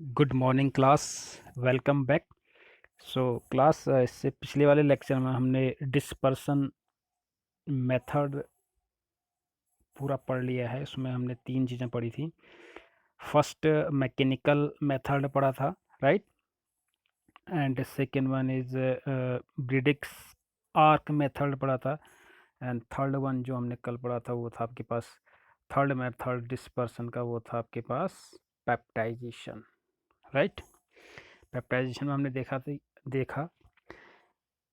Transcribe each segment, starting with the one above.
Good morning class. Welcome back. So class, इससे पिछले वाले लेक्चर में हमने डिस्पर्सन मेथड पूरा पढ़ लिया है। उसमें हमने 3 चीज़ें पढ़ी थी। फर्स्ट मैकेनिकल मेथड पढ़ा था, right, and second one is ब्रिडिक्स arc method पढ़ा था, एंड थर्ड वन जो हमने कल पढ़ा था वो था आपके पास थर्ड मेथड डिस्पर्सन का, वो था आपके पास पेप्टाइजेशन, राइट। पेप्टाइजेशन में हमने देखा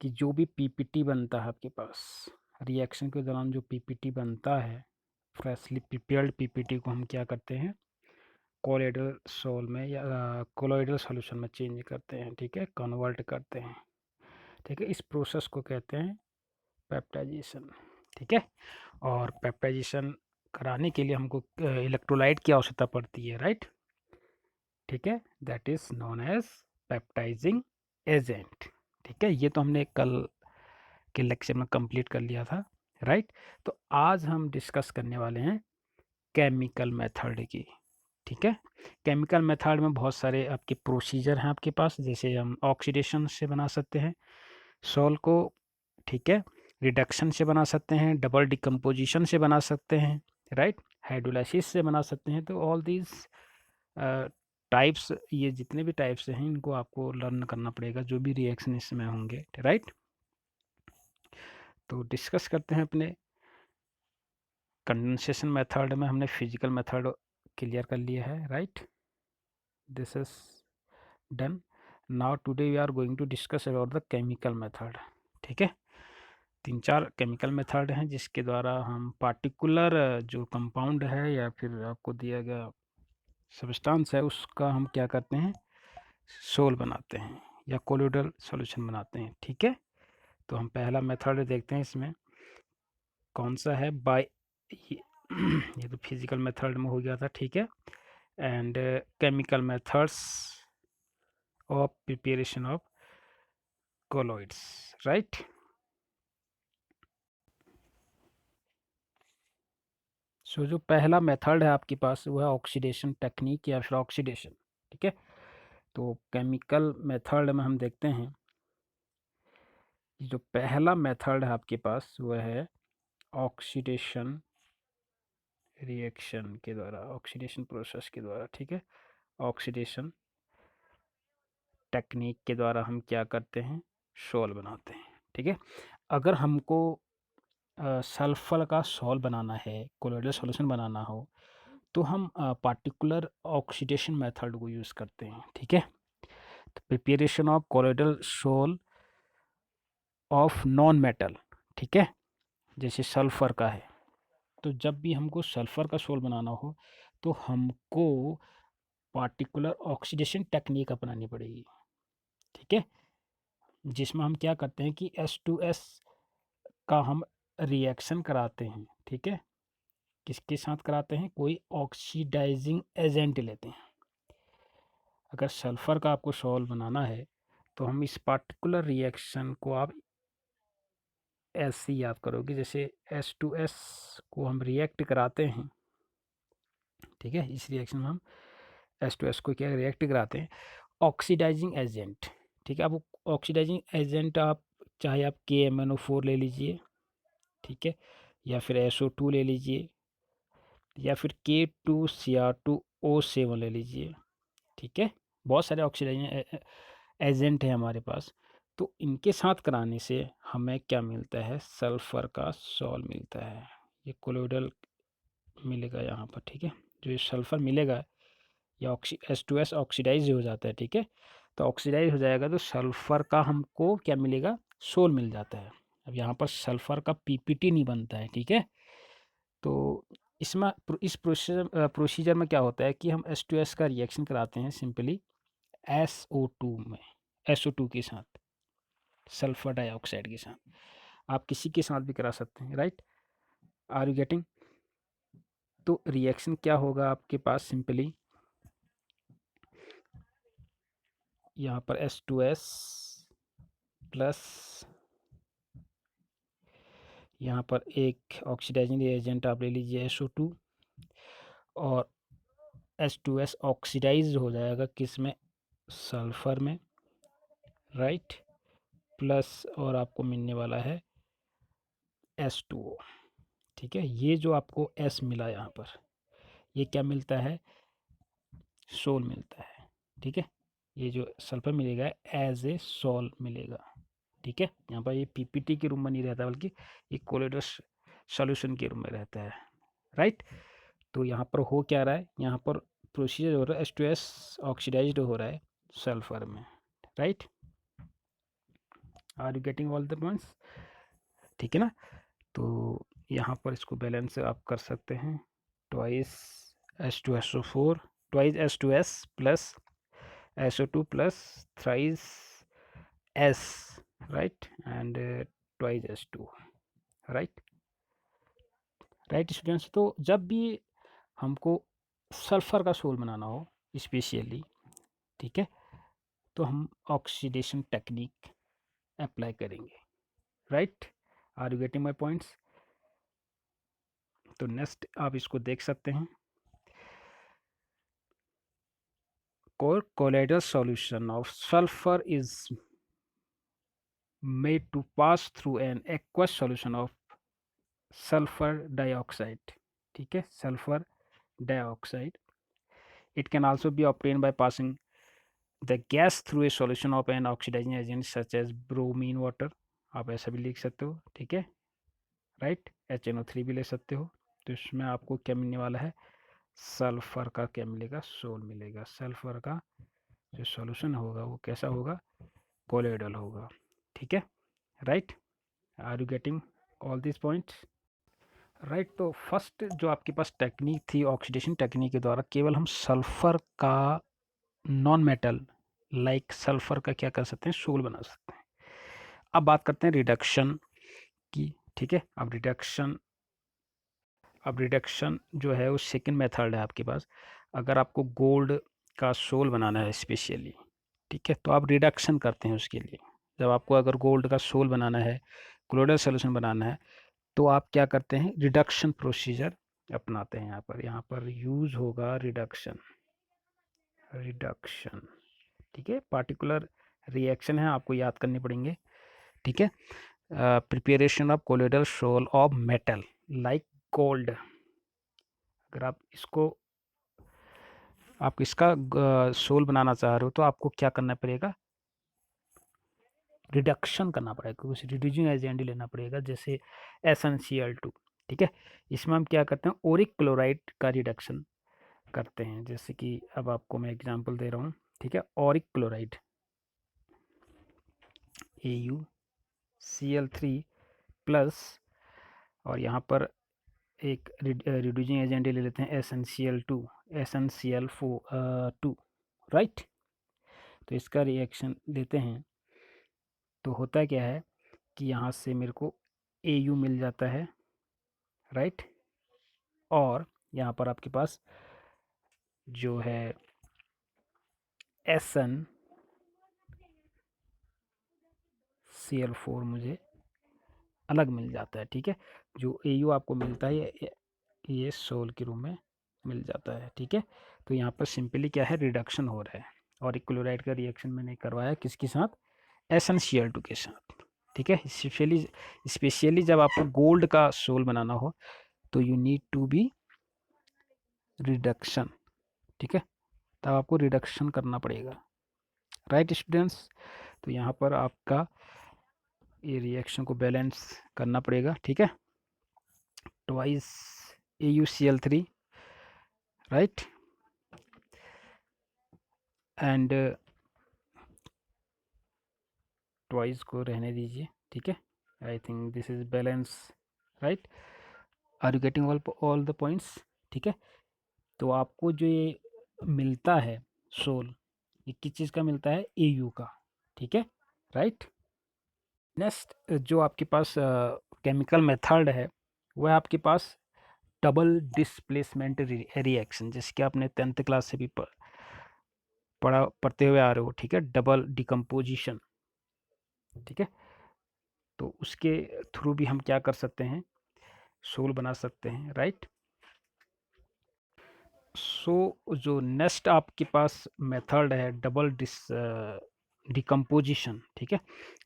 कि जो भी पीपीटी बनता है आपके पास रिएक्शन के दौरान, जो पीपीटी बनता है फ्रेशली प्रिपेयर्ड पीपीटी को हम क्या करते हैं, कोलोइडल सोल में या कोलोइडल सॉल्यूशन में चेंज करते हैं, ठीक है, कन्वर्ट करते हैं, ठीक है। इस प्रोसेस को कहते हैं पेप्टाइजेशन, ठीक है। और पेप्टाइजेशन कराने के लिए हमको इलेक्ट्रोलाइट की आवश्यकता पड़ती है, राइट, ठीक है। That is known as peptizing agent, ठीक है। ये तो हमने कल के लेक्चर में कंप्लीट कर लिया था, राइट। तो आज हम डिस्कस करने वाले हैं केमिकल मेथड की, ठीक है। केमिकल मेथड में बहुत सारे आपके प्रोसीजर हैं आपके पास, जैसे हम ऑक्सीडेशन से बना सकते हैं सॉल को, ठीक है, रिडक्शन से बना सकते हैं, डबल डिकम्पोजिशन से बना सकते हैं, राइट, हाइड्रोलाइसिस से बना सकते हैं। तो ऑल दीज टाइप्स, ये जितने भी टाइप्स हैं इनको आपको लर्न करना पड़ेगा, जो भी रिएक्शन इसमें होंगे, राइट। तो डिस्कस करते हैं अपने कंडेंसेशन मेथड में। हमने फिजिकल मेथड क्लियर कर लिया है, right, this is done. Now today we are going to discuss about the chemical method, ठीक है। 3-4 केमिकल मेथड हैं जिसके द्वारा हम पार्टिकुलर जो कंपाउंड है या फिर आपको दिया गया सब्सटेंस है उसका हम क्या करते हैं, सोल बनाते हैं या कोलोइडल सॉल्यूशन बनाते हैं, ठीक है। तो हम पहला मेथड देखते हैं इसमें कौन सा है, बाय ये तो फिजिकल मेथड में हो गया था, ठीक है। And chemical methods of preparation of colloids, right. So जो पहला मेथड है आपके पास वो है ऑक्सीडेशन टेक्निक या फिर ऑक्सीडेशन, ठीक है। तो केमिकल मेथड में हम देखते हैं जो पहला मेथड है आपके पास वो है ऑक्सीडेशन रिएक्शन के द्वारा, ऑक्सीडेशन प्रोसेस के द्वारा, ठीक है। ऑक्सीडेशन टेक्निक के द्वारा हम क्या करते हैं, सोल बनाते हैं, ठीक है। अगर हमको सल्फर का सॉल बनाना है, कोलोइडल सॉल्यूशन बनाना हो, तो हम पार्टिकुलर ऑक्सीडेशन मेथड को यूज़ करते हैं, ठीक है। तो preparation of colloidal sol of non metal, ठीक है, जैसे सल्फर का है। तो जब भी हमको सल्फर का सोल बनाना हो तो हमको पार्टिकुलर ऑक्सीडेशन टेक्निक अपनानी पड़ेगी, ठीक है, जिसमें हम क्या करते हैं कि H2S का हम रिएक्शन कराते हैं, ठीक है। किसके साथ कराते हैं, कोई ऑक्सीडाइजिंग एजेंट लेते हैं। अगर सल्फ़र का आपको सॉल्व बनाना है तो हम इस पार्टिकुलर रिएक्शन को आप ऐसे याद करोगे, जैसे H2S को हम रिएक्ट कराते हैं, ठीक है। इस रिएक्शन में हम H2S को क्या रिएक्ट कराते हैं, ऑक्सीडाइजिंग एजेंट, ठीक है। अब ऑक्सीडाइजिंग एजेंट आप चाहे आप KMnO4 ले लीजिए, ठीक है, या फिर SO2 ले लीजिए, या फिर K2Cr2O7 ले लीजिए, ठीक है। बहुत सारे ऑक्सीडाइजिंग एजेंट है हमारे पास। तो इनके साथ कराने से हमें क्या मिलता है, सल्फ़र का सॉल मिलता है, ये कोलोइडल मिलेगा यहाँ पर, ठीक है। जो ये सल्फ़र मिलेगा या H2S ऑक्सीडाइज हो जाता है, ठीक है। तो ऑक्सीडाइज हो जाएगा तो सल्फ़र का हमको क्या मिलेगा, सोल मिल जाता है। अब यहाँ पर सल्फ़र का पीपीटी नहीं बनता है, ठीक है। तो इसमें इस प्रोसीजर में क्या होता है कि हम H2S का रिएक्शन कराते हैं सिंपली SO2 में, SO2 के साथ, सल्फर डाइऑक्साइड के साथ। आप किसी के साथ भी करा सकते हैं, राइट, आर यू गेटिंग। तो रिएक्शन क्या होगा आपके पास, सिंपली यहाँ पर H2S प्लस यहाँ पर एक ऑक्सीडाइजिंग एजेंट आप ले लीजिए SO2, और H2S ऑक्सीडाइज हो जाएगा किस में, सल्फर में, राइट, प्लस और आपको मिलने वाला है H2O। ठीक है, ये जो आपको S मिला यहाँ पर, ये क्या मिलता है, सोल मिलता है। ठीक है, ये जो सल्फर मिलेगा एज ए सोल मिलेगा। ठीक है, यहाँ पर ये पीपीटी के रूम में नहीं रहता बल्कि एक कोलोइडल सॉल्यूशन के रूम में रहता है, राइट। तो यहाँ पर हो क्या रहा है, यहाँ पर प्रोसीजर हो रहा है, H2S ऑक्सीडाइज्ड हो रहा है सल्फर में, right. Are you getting all the points? ठीक है ना। तो यहाँ पर इसको बैलेंस आप कर सकते हैं, twice H2SO4 twice H2S plus SO2 plus thrice S, right, and twice H2, right, right students. तो जब भी हमको सल्फर का सोल बनाना हो स्पेशली, ठीक है, तो हम ऑक्सीडेशन टेक्निक अप्लाई करेंगे, right. Are you getting my points? तो नेक्स्ट आप इसको देख सकते हैं, colloidal solution of sulfur is made to pass through an aqueous solution of sulfur dioxide। ठीक है, sulphur dioxide. It can also be obtained by passing the gas through a solution of an oxidizing agent such as bromine water। आप ऐसा भी लिख सकते हो, ठीक है, राइट। HNO3 भी ले सकते हो। तो इसमें आपको क्या मिलने वाला है, सल्फर का क्या मिलेगा, सोल मिलेगा। सल्फर का जो सॉल्यूशन होगा वो कैसा होगा, कोलोइडल होगा। ठीक है, right. Are you getting all this points? Right. तो फर्स्ट जो आपके पास टेक्निक थी ऑक्सीडेशन टेक्निक के द्वारा केवल हम सल्फर का नॉन मेटल लाइक सल्फर का क्या कर सकते हैं, सोल बना सकते हैं। अब बात करते हैं रिडक्शन की। ठीक है, अब रिडक्शन जो है वो सेकंड मेथड है आपके पास। अगर आपको गोल्ड का सोल बनाना है स्पेशली, ठीक है, तो आप रिडक्शन करते हैं उसके लिए। जब आपको अगर गोल्ड का सोल बनाना है, कोलोइडल सॉल्यूशन बनाना है, तो आप क्या करते हैं, रिडक्शन प्रोसीजर अपनाते हैं। यहाँ पर यूज होगा रिडक्शन। ठीक है, पार्टिकुलर रिएक्शन है, आपको याद करने पड़ेंगे। ठीक है, preparation of colloidal sol of metal like gold. अगर आप इसका सोल बनाना चाह रहे हो तो आपको क्या करना पड़ेगा, रिडक्शन करना पड़ेगा, कुछ रिड्यूसिंग एजेंट लेना पड़ेगा, जैसे SnCl2। ठीक है, इसमें हम क्या करते हैं, ओरिक क्लोराइड का रिडक्शन करते हैं। जैसे कि अब आपको मैं एग्जांपल दे रहा हूँ, ठीक है, ओरिक क्लोराइड AuCl3 प्लस, और यहाँ पर एक रिड्यूसिंग एजेंट ले लेते हैं SnCl2 राइट। तो इसका रिएक्शन लेते हैं, तो होता क्या है कि यहाँ से मेरे को Au मिल जाता है, राइट, और यहाँ पर आपके पास जो है SnCl4 मुझे अलग मिल जाता है। ठीक है, जो Au आपको मिलता है ये सोल के रूम में मिल जाता है। ठीक है, तो यहाँ पर सिंपली क्या है, रिडक्शन हो रहा है, और एक क्लोराइड का रिएक्शन मैंने करवाया किसके साथ, SnCl2 के साथ। ठीक है, स्पेशली जब आपको गोल्ड का सोल बनाना हो तो you need to be reduction. ठीक है, तब आपको रिडक्शन करना पड़ेगा, राइट स्टूडेंट्स। तो यहाँ पर आपका ये रिएक्शन को बैलेंस करना पड़ेगा। ठीक है, twice AuCl3, right, and twice को रहने दीजिए। ठीक है, I think this is balance, right. Are you getting all the points? ठीक है, तो आपको जो ये मिलता है सोल, ये किस चीज़ का मिलता है, Au का। ठीक है, राइट। नेक्स्ट जो आपके पास केमिकल मेथड है वह आपके पास डबल डिस्प्लेसमेंट रिएक्शन, जैसे कि आपने 10th क्लास से भी पढ़ते हुए आ रहे हो। ठीक है, डबल डिकम्पोजिशन। ठीक है, तो उसके थ्रू भी हम क्या कर सकते हैं, सोल बना सकते हैं, राइट। सो जो नेक्स्ट आपके पास मेथड है डबल डिकम्पोजिशन, ठीक है,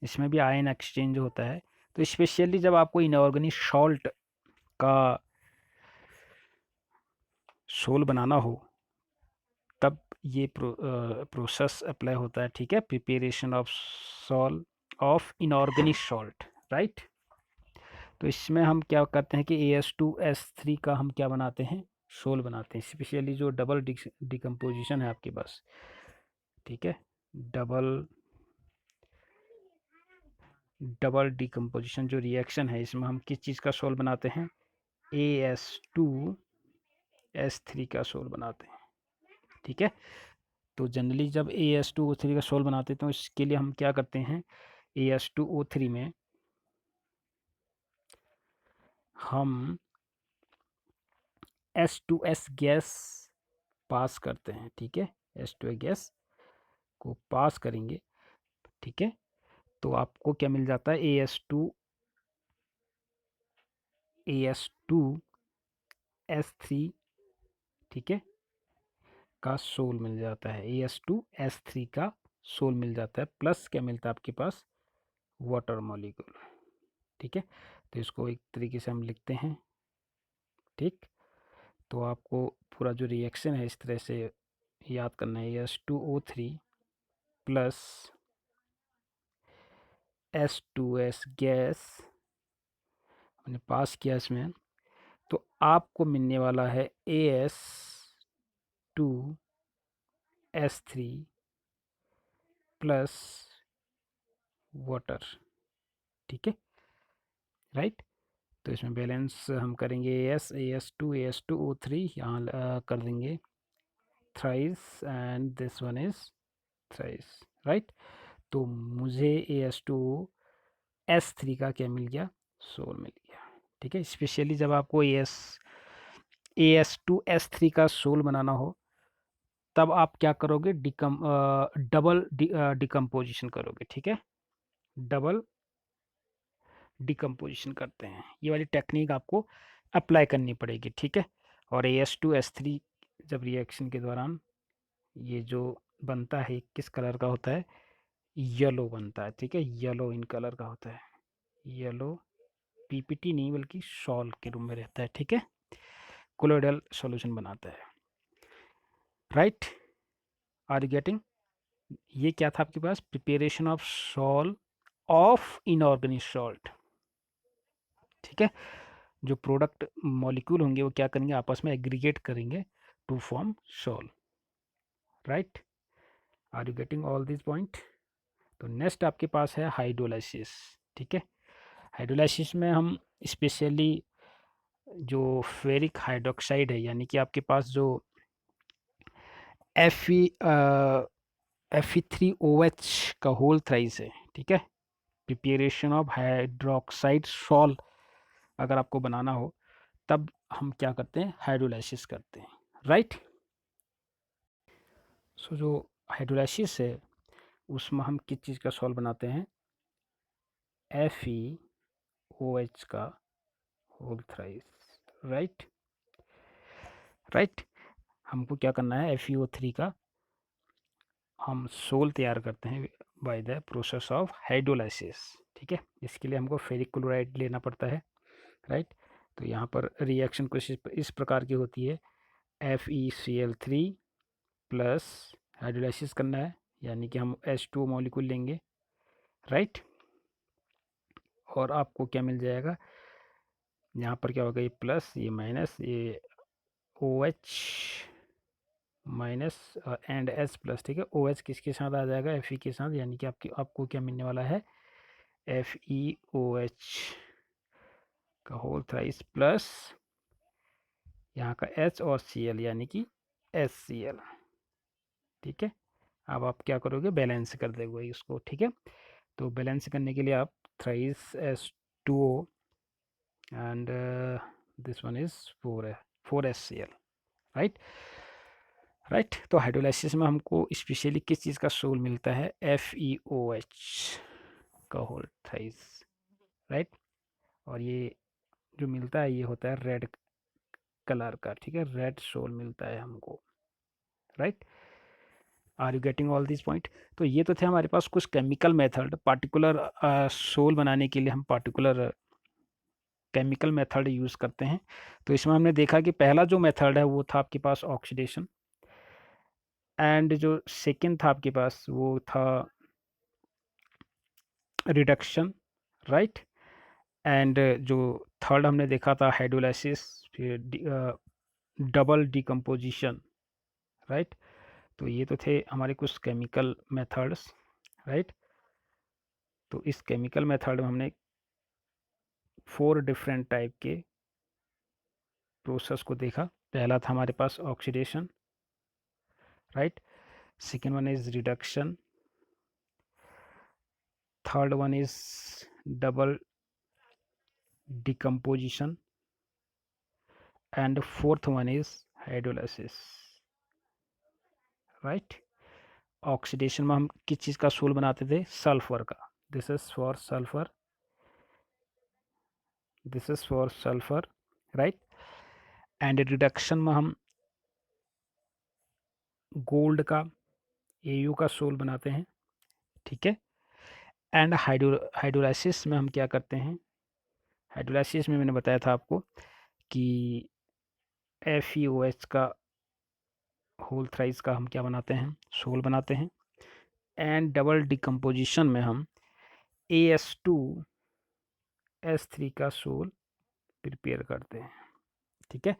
इसमें भी आयन एक्सचेंज होता है। तो स्पेशली जब आपको इनऑर्गेनिक सॉल्ट का सोल बनाना हो तब ये प्रोसेस अप्लाई होता है, ठीक है, preparation of sol of inorganic salt, right. तो इसमें हम क्या करते हैं कि AS2S3 का हम क्या बनाते हैं, सोल बनाते हैं, स्पेशली जो डबल डिकम्पोजिशन है आपके पास, ठीक है। डबल डबल डिकम्पोजिशन जो रिएक्शन है इसमें हम किस चीज़ का सोल बनाते हैं, AS2S3 का सोल बनाते हैं, ठीक है। तो जनरली जब AS2O3 का सोल बनाते हैं तो इसके लिए हम क्या करते हैं, AS2O3 में हम H2S गैस पास करते हैं, ठीक है, H2S गैस को पास करेंगे, ठीक है। तो आपको क्या मिल जाता है, AS2S3, ठीक है, का सोल मिल जाता है, AS2S3 का सोल मिल जाता है, प्लस क्या मिलता है आपके पास, वाटर मॉलिक्यूल, ठीक है। तो इसको एक तरीके से हम लिखते हैं, ठीक। तो आपको पूरा जो रिएक्शन है इस तरह से याद करना है, H2O3 प्लस H2S गैस हमने पास किया इसमें, तो आपको मिलने वाला है AS2S3 प्लस वाटर, ठीक है, राइट। तो इसमें बैलेंस हम करेंगे AS2 AS2O3 यहाँ कर देंगे thrice and this one is thrice, right. तो मुझे AS2S3 का क्या मिल गया, सोल मिल गया, ठीक है। स्पेशली जब आपको AS2S3 का सोल बनाना हो तब आप क्या करोगे, डबल डिकम्पोजिशन करोगे, ठीक है, डबल डिकम्पोजिशन करते हैं, ये वाली टेक्निक आपको अप्लाई करनी पड़ेगी, ठीक है। और AS2S3 जब रिएक्शन के दौरान ये जो बनता है किस कलर का होता है, येलो बनता है, ठीक है, येलो इन कलर का होता है, येलो पीपीटी नहीं बल्कि सॉल के रूप में रहता है, ठीक है, कोलोइडल सॉल्यूशन बनाता है, राइट। आर यू गेटिंग, ये क्या था आपके पास, preparation of sol of inorganic salt, ठीक है। जो प्रोडक्ट मॉलिक्यूल होंगे वो क्या करेंगे, आपस में एग्रीगेट करेंगे to form sol, right. Are you getting all this point. तो नेक्स्ट आपके पास है हाइड्रोलाइसिस, ठीक है। हाइड्रोलाइसिस में हम स्पेशली जो फेरिक हाइड्रोक्साइड है, यानी कि आपके पास जो Fe3OH का होल थ्राइस है, ठीक है, प्रिपरेशन ऑफ हाइड्रोक्साइड सॉल्ट अगर आपको बनाना हो तब हम क्या करते हैं, हाइड्रोलाइसिस करते हैं, राइट। सो जो हाइड्रोलाइसिस है उसमें हम किस चीज़ का सॉल्ट बनाते हैं, FeOH का होल थ्राइस, राइट, राइट। हमको क्या करना है, FeO3 का हम सोल तैयार करते हैं by the process of hydrolysis, ठीक है। इसके लिए हमको फेरिक क्लोराइड लेना पड़ता है, राइट। तो यहाँ पर रिएक्शन कुछ इस प्रकार की होती है, FeCl3 प्लस हाइड्रोलाइसिस करना है, यानी कि हम H2O मॉलिक्यूल लेंगे, राइट। और आपको क्या मिल जाएगा, यहाँ पर क्या होगा, ये प्लस ये माइनस, ये OH minus and H plus, ठीक है। OH किसके साथ आ जाएगा, Fe के साथ, यानी कि आपको क्या मिलने वाला है, FeOH का होल थ्राइस प्लस यहाँ का H और Cl यानी कि HCl, ठीक है। अब आप क्या करोगे, बैलेंस कर दोगे इसको, ठीक है। तो बैलेंस करने के लिए आप thrice H2O and this one is 4HCl, right, right. तो हाइड्रोलाइसिस में हमको स्पेशली किस चीज़ का सोल मिलता है, FeOH का होल थ्राइस, राइट। और ये जो मिलता है ये होता है रेड कलर का, ठीक है, रेड सोल मिलता है हमको, right. Are you getting all this point? तो ये तो थे हमारे पास कुछ केमिकल मेथड, पार्टिकुलर सोल बनाने के लिए हम पार्टिकुलर केमिकल मेथड यूज़ करते हैं। तो इसमें हमने देखा कि पहला जो मेथड है वो था आपके पास ऑक्सीडेशन, एंड जो सेकंड था आपके पास वो था रिडक्शन, राइट। एंड जो थर्ड हमने देखा था हाइड्रोलाइसिस, फिर डबल डिकम्पोजिशन, राइट। तो ये तो थे हमारे कुछ केमिकल मेथड्स, राइट। तो इस केमिकल मेथड में हमने 4 डिफरेंट टाइप के प्रोसेस को देखा। पहला था हमारे पास oxidation, right. Second one is reduction, third one is double decomposition, and fourth one is hydrolysis, right. Oxidation में हम किस चीज़ का सोल बनाते थे? सल्फर का। This is for sulphur, this is for sulphur, right. And reduction में हम gold का, एयू का सोल बनाते हैं, ठीक है। एंड हाइड्रोलाइसिस में हम क्या करते हैं? हाइड्रोलाइसिस में मैंने बताया था आपको कि FeOH का होल थ्राइस का हम क्या बनाते हैं? सोल बनाते हैं। एंड डबल डिकम्पोजिशन में हम AS2S3 का सोल प्रिपेयर करते हैं, ठीक है।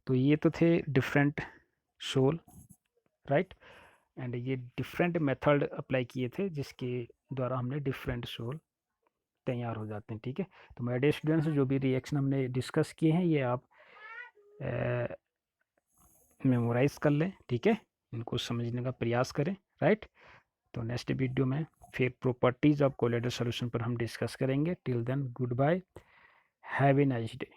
तो ये तो थे डिफरेंट सोल, राइट। एंड ये डिफरेंट मेथड अप्लाई किए थे जिसके द्वारा हमने डिफरेंट सोल तैयार हो जाते हैं, ठीक है। तो मेरे डियर स्टूडेंट्स, जो भी रिएक्शन हमने डिस्कस किए हैं ये आप मेमोराइज कर लें, ठीक है। इनको समझने का प्रयास करें, राइट। तो नेक्स्ट वीडियो में फिर प्रॉपर्टीज ऑफ कोलिडर सॉल्यूशन पर हम डिस्कस करेंगे। Till then goodbye, have a nice day.